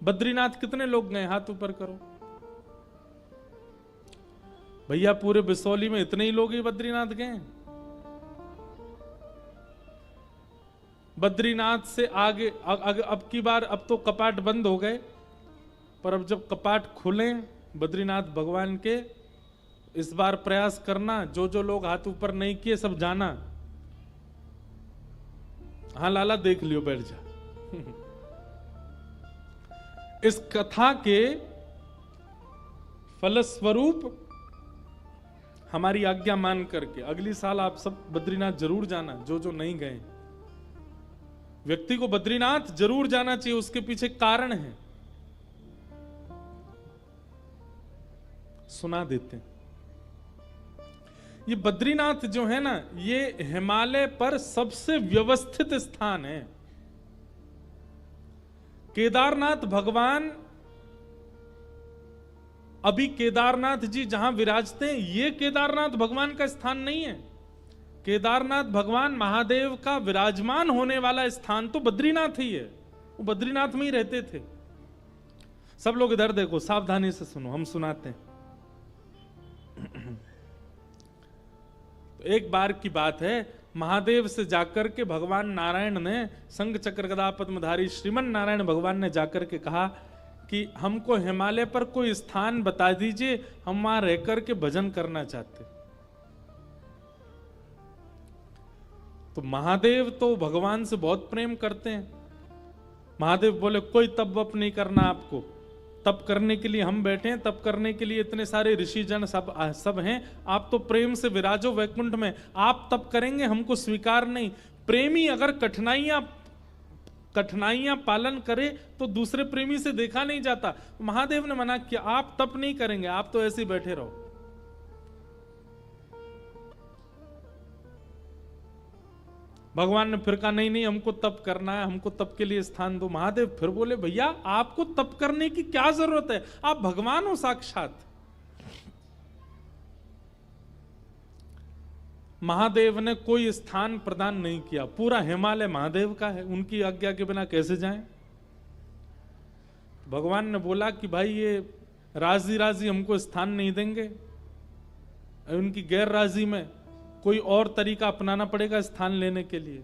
बद्रीनाथ कितने लोग गए, हाथ ऊपर करो। भैया पूरे बिसौली में इतने ही लोग ही बद्रीनाथ गए। बद्रीनाथ से आगे अब की बार, अब तो कपाट बंद हो गए, पर अब जब कपाट खुले बद्रीनाथ भगवान के, इस बार प्रयास करना, जो जो लोग हाथ ऊपर नहीं किए सब जाना। हाँ लाला देख लियो, बैठ जा। इस कथा के फलस्वरूप हमारी आज्ञा मान करके अगली साल आप सब बद्रीनाथ जरूर जाना, जो जो नहीं गए। व्यक्ति को बद्रीनाथ जरूर जाना चाहिए, उसके पीछे कारण है, सुना देते हैं। ये बद्रीनाथ जो है ना, ये हिमालय पर सबसे व्यवस्थित स्थान है। केदारनाथ भगवान, अभी केदारनाथ जी जहां विराजते हैं, ये केदारनाथ भगवान का स्थान नहीं है। केदारनाथ भगवान महादेव का विराजमान होने वाला स्थान तो बद्रीनाथ ही है। वो बद्रीनाथ में ही रहते थे। सब लोग इधर देखो, सावधानी से सुनो, हम सुनाते हैं। तो एक बार की बात है, महादेव से जाकर के भगवान नारायण ने, शंख चक्र गदा पद्मधारी श्रीमन नारायण भगवान ने जाकर के कहा कि हमको हिमालय पर कोई स्थान बता दीजिए, हम वहां रहकर के भजन करना चाहते। तो महादेव तो भगवान से बहुत प्रेम करते हैं। महादेव बोले कोई तप वप नहीं करना आपको, तप करने के लिए हम बैठे हैं, तप करने के लिए इतने सारे ऋषि जन सब हैं, आप तो प्रेम से विराजो वैकुंठ में, आप तप करेंगे हमको स्वीकार नहीं। प्रेमी अगर कठिनाइयां पालन करे तो दूसरे प्रेमी से देखा नहीं जाता। महादेव ने मना किया, आप तप नहीं करेंगे, आप तो ऐसे ही बैठे रहो। भगवान ने फिर कहा नहीं नहीं, हमको तप करना है, हमको तप के लिए स्थान दो। महादेव फिर बोले भैया आपको तप करने की क्या जरूरत है, आप भगवान हो साक्षात। महादेव ने कोई स्थान प्रदान नहीं किया, पूरा हिमालय महादेव का है, उनकी आज्ञा के बिना कैसे जाएं। भगवान ने बोला कि भाई ये राजी राजी हमको स्थान नहीं देंगे, उनकी गैर राजी में कोई और तरीका अपनाना पड़ेगा स्थान लेने के लिए।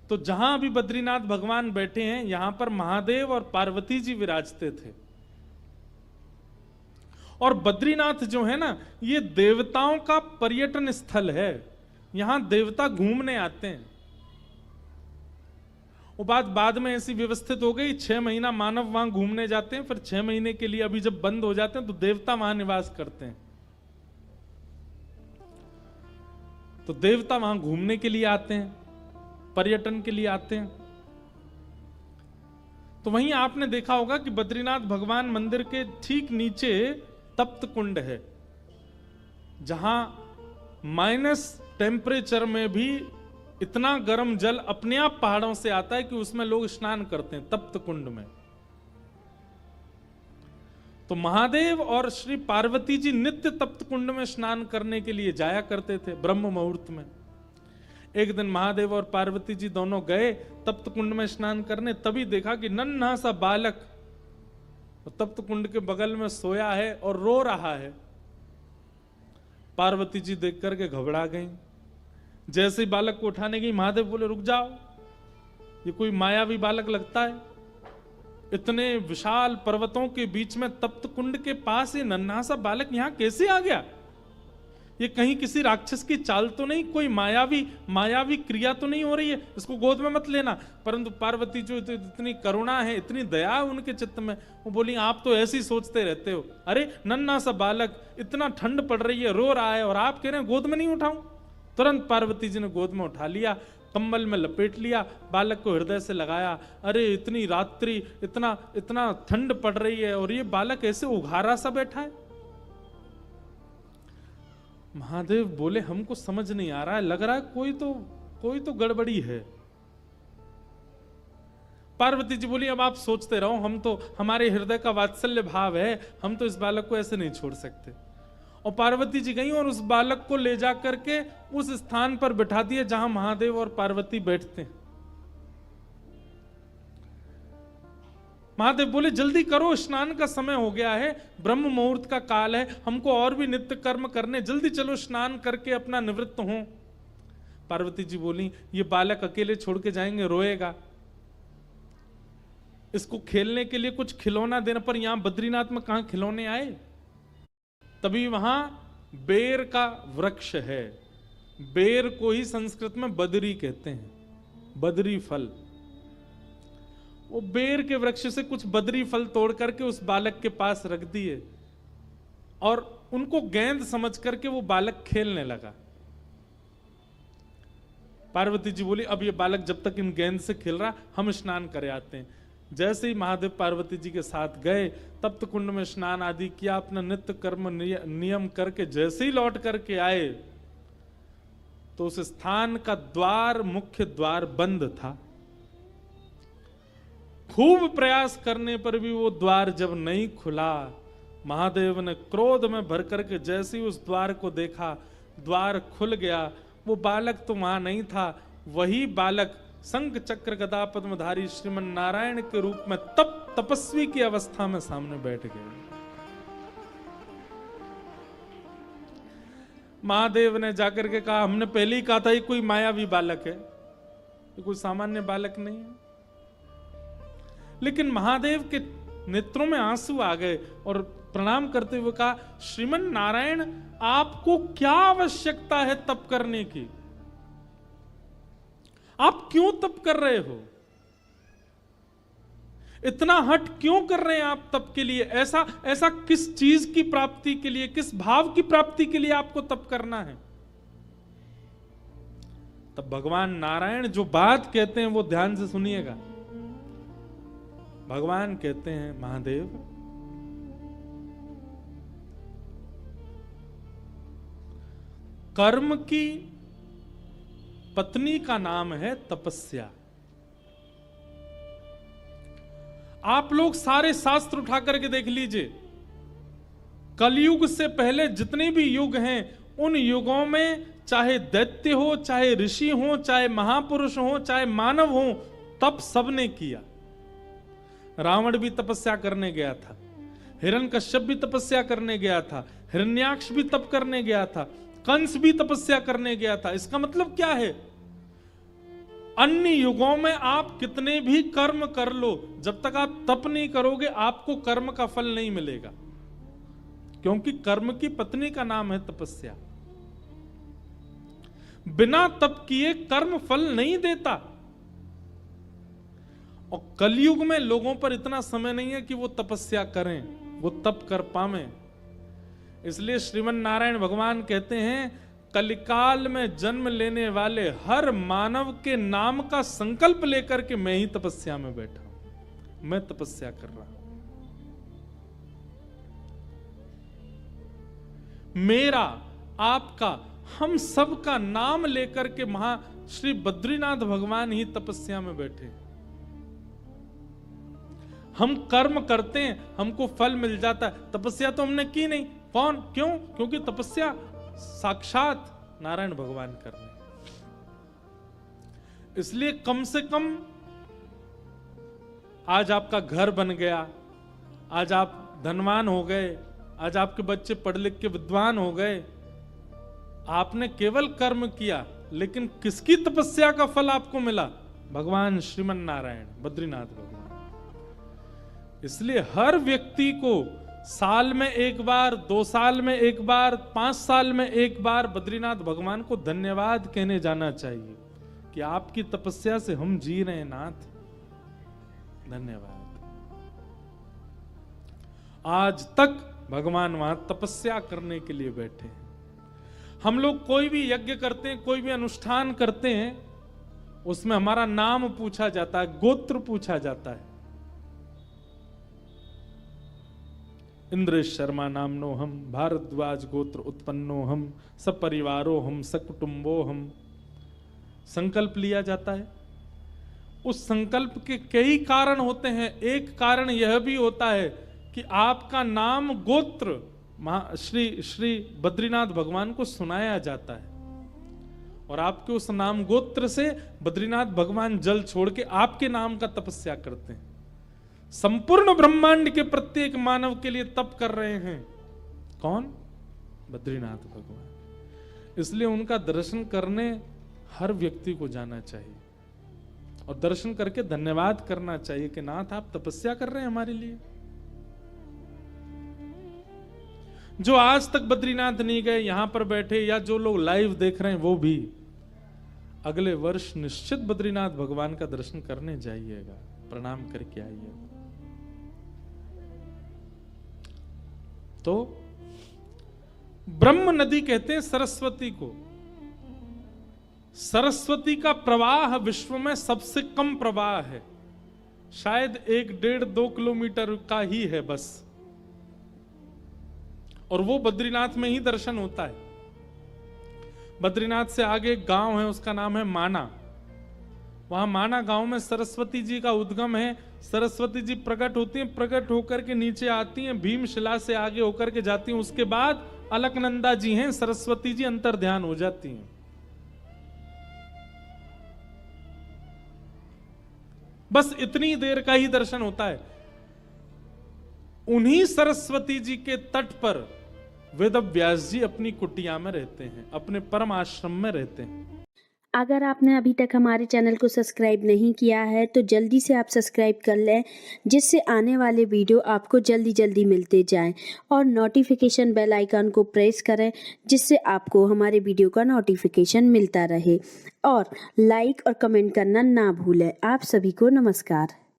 तो जहां अभी बद्रीनाथ भगवान बैठे हैं, यहां पर महादेव और पार्वती जी विराजते थे। और बद्रीनाथ जो है ना, ये देवताओं का पर्यटन स्थल है, यहां देवता घूमने आते हैं। वो बात बाद में ऐसी व्यवस्थित हो गई, 6 महीना मानव वहां घूमने जाते हैं, फिर 6 महीने के लिए अभी जब बंद हो जाते हैं तो देवता वहां निवास करते हैं। तो देवता वहां घूमने के लिए आते हैं, पर्यटन के लिए आते हैं। तो वहीं आपने देखा होगा कि बद्रीनाथ भगवान मंदिर के ठीक नीचे तप्त कुंड है, जहां माइनस टेम्परेचर में भी इतना गर्म जल अपने आप पहाड़ों से आता है कि उसमें लोग स्नान करते हैं तप्त कुंड में। तो महादेव और श्री पार्वती जी नित्य तप्त कुंड में स्नान करने के लिए जाया करते थे ब्रह्म मुहूर्त में। एक दिन महादेव और पार्वती जी दोनों गए तप्त कुंड में स्नान करने, तभी देखा कि नन्हा सा बालक तप्त कुंड के बगल में सोया है और रो रहा है। पार्वती जी देख करके घबरा गई। जैसे ही बालक को उठाने गई, महादेव बोले रुक जाओ, ये कोई मायावी बालक लगता है। इतने विशाल पर्वतों के बीच में तप्त कुंड के पास ये नन्हा सा बालक यहां कैसे आ गया? ये कहीं किसी राक्षस की चाल तो नहीं, कोई मायावी क्रिया तो नहीं हो रही है, इसको गोद में मत लेना। परंतु पार्वती जो इतनी करुणा है, इतनी दया है उनके चित्त में, वो बोली आप तो ऐसे ही सोचते रहते हो, अरे नन्हा सा बालक, इतना ठंड पड़ रही है, रो रहा है और आप कह रहे हैं गोद में नहीं उठाऊं। तुरंत पार्वती जी ने गोद में उठा लिया, कंबल में लपेट लिया, बालक को हृदय से लगाया। अरे इतनी रात्रि, इतना ठंड पड़ रही है और ये बालक ऐसे उघारा सा बैठा है। महादेव बोले हमको समझ नहीं आ रहा है, लग रहा है कोई तो गड़बड़ी है। पार्वती जी बोली अब आप सोचते रहो, हम तो, हमारे हृदय का वात्सल्य भाव है, हम तो इस बालक को ऐसे नहीं छोड़ सकते। और पार्वती जी गई और उस बालक को ले जा करके उस स्थान पर बिठा दिया जहां महादेव और पार्वती बैठते हैं। महादेव बोले जल्दी करो, स्नान का समय हो गया है, ब्रह्म मुहूर्त का काल है, हमको और भी नित्य कर्म करने, जल्दी चलो स्नान करके अपना निवृत्त हो। पार्वती जी बोली ये बालक अकेले छोड़ के जाएंगे, रोएगा, इसको खेलने के लिए कुछ खिलौना देने पर, यहां बद्रीनाथ में कहां खिलौने आए। तभी वहां बेर का वृक्ष है, बेर को ही संस्कृत में बदरी कहते हैं, बदरी फल। वो बेर के वृक्ष से कुछ बदरी फल तोड़ करके उस बालक के पास रख दिए और उनको गेंद समझ करके वो बालक खेलने लगा। पार्वती जी बोली अब ये बालक जब तक इन गेंद से खेल रहा, हम स्नान करे आते हैं। जैसे ही महादेव पार्वती जी के साथ गए, तप्त कुंड में स्नान आदि किया, अपना नित्य कर्म नियम करके जैसे ही लौट करके आए तो उस स्थान का द्वार, मुख्य द्वार बंद था। खूब प्रयास करने पर भी वो द्वार जब नहीं खुला, महादेव ने क्रोध में भर करके जैसे ही उस द्वार को देखा, द्वार खुल गया। वो बालक तो वहां नहीं था, वही बालक शंख चक्र गदा पद्मधारी श्रीमन नारायण के रूप में तपस्वी की अवस्था में सामने बैठ गए। महादेव ने जाकर के कहा हमने पहले ही कहा था ये कोई मायावी बालक है, ये कोई सामान्य बालक नहीं है। लेकिन महादेव के नेत्रों में आंसू आ गए और प्रणाम करते हुए कहा श्रीमन नारायण आपको क्या आवश्यकता है तप करने की, आप क्यों तप कर रहे हो, इतना हट क्यों कर रहे हैं आप तप के लिए, ऐसा किस चीज की प्राप्ति के लिए, किस भाव की प्राप्ति के लिए आपको तप करना है। तब भगवान नारायण जो बात कहते हैं वो ध्यान से सुनिएगा। भगवान कहते हैं महादेव कर्म की पत्नी का नाम है तपस्या। आप लोग सारे शास्त्र उठा करके देख लीजिए, कलयुग से पहले जितने भी युग हैं उन युगों में चाहे दैत्य हो, चाहे ऋषि हो, चाहे महापुरुष हो, चाहे मानव हो, तप सबने किया। रावण भी तपस्या करने गया था, हिरण्यकश्यप भी तपस्या करने गया था, हिरण्याक्ष भी तप करने गया था, कंस भी तपस्या करने गया था। इसका मतलब क्या है, अन्य युगों में आप कितने भी कर्म कर लो, जब तक आप तप नहीं करोगे आपको कर्म का फल नहीं मिलेगा, क्योंकि कर्म की पत्नी का नाम है तपस्या। बिना तप किए कर्म फल नहीं देता। और कलयुग में लोगों पर इतना समय नहीं है कि वो तपस्या करें, वो तप कर पावे। इसलिए श्रीमन नारायण भगवान कहते हैं कलिकाल में जन्म लेने वाले हर मानव के नाम का संकल्प लेकर के मैं ही तपस्या में बैठा हूं, मैं तपस्या कर रहा हूं। मेरा, आपका, हम सब का नाम लेकर के श्री बद्रीनाथ भगवान ही तपस्या में बैठे। हम कर्म करते हैं हमको फल मिल जाता है, तपस्या तो हमने की नहीं। कौन, क्यों? क्योंकि तपस्या साक्षात नारायण भगवान कर रहे हैं। इसलिए कम से कम आज आपका घर बन गया, आज आप धनवान हो गए, आज आपके बच्चे पढ़ लिख के विद्वान हो गए, आपने केवल कर्म किया, लेकिन किसकी तपस्या का फल आपको मिला? भगवान श्रीमन नारायण बद्रीनाथ भगवान। इसलिए हर व्यक्ति को साल में एक बार, 2 साल में एक बार, 5 साल में एक बार बद्रीनाथ भगवान को धन्यवाद कहने जाना चाहिए कि आपकी तपस्या से हम जी रहे हैं नाथ, धन्यवाद। आज तक भगवान वहां तपस्या करने के लिए बैठे हैं। हम लोग कोई भी यज्ञ करते हैं, कोई भी अनुष्ठान करते हैं, उसमें हमारा नाम पूछा जाता है, गोत्र पूछा जाता है। इंद्रेश शर्मा नामनो हम, भारद्वाज गोत्र उत्पन्नो हम, सपरिवारो हम, सकुटुंबो हम, संकल्प लिया जाता है। उस संकल्प के कई कारण होते हैं। एक कारण यह भी होता है कि आपका नाम गोत्र श्री बद्रीनाथ भगवान को सुनाया जाता है, और आपके उस नाम गोत्र से बद्रीनाथ भगवान जल छोड़ के आपके नाम का तपस्या करते हैं। संपूर्ण ब्रह्मांड के प्रत्येक मानव के लिए तप कर रहे हैं। कौन? बद्रीनाथ भगवान। इसलिए उनका दर्शन करने हर व्यक्ति को जाना चाहिए और दर्शन करके धन्यवाद करना चाहिए कि नाथ आप तपस्या कर रहे हैं हमारे लिए। जो आज तक बद्रीनाथ नहीं गए, यहां पर बैठे या जो लोग लाइव देख रहे हैं, वो भी अगले वर्ष निश्चित बद्रीनाथ भगवान का दर्शन करने जाइएगा, प्रणाम करके आइएगा। तो ब्रह्म नदी कहते हैं सरस्वती को। सरस्वती का प्रवाह विश्व में सबसे कम प्रवाह है, शायद 1-1.5-2 किलोमीटर का ही है बस, और वो बद्रीनाथ में ही दर्शन होता है। बद्रीनाथ से आगे एक गांव है, उसका नाम है माना। वहां माना गांव में सरस्वती जी का उद्गम है। सरस्वती जी प्रकट होती हैं, प्रकट होकर के नीचे आती हैं, भीमशिला से आगे होकर के जाती हैं। उसके बाद अलकनंदा जी हैं, सरस्वती जी अंतर ध्यान हो जाती हैं। बस इतनी देर का ही दर्शन होता है। उन्हीं सरस्वती जी के तट पर वेद व्यास जी अपनी कुटिया में रहते हैं, अपने परम आश्रम में रहते हैं। अगर आपने अभी तक हमारे चैनल को सब्सक्राइब नहीं किया है तो जल्दी से आप सब्सक्राइब कर लें, जिससे आने वाले वीडियो आपको जल्दी जल्दी मिलते जाएं, और नोटिफिकेशन बेल आइकन को प्रेस करें, जिससे आपको हमारे वीडियो का नोटिफिकेशन मिलता रहे। और लाइक और कमेंट करना ना भूलें। आप सभी को नमस्कार।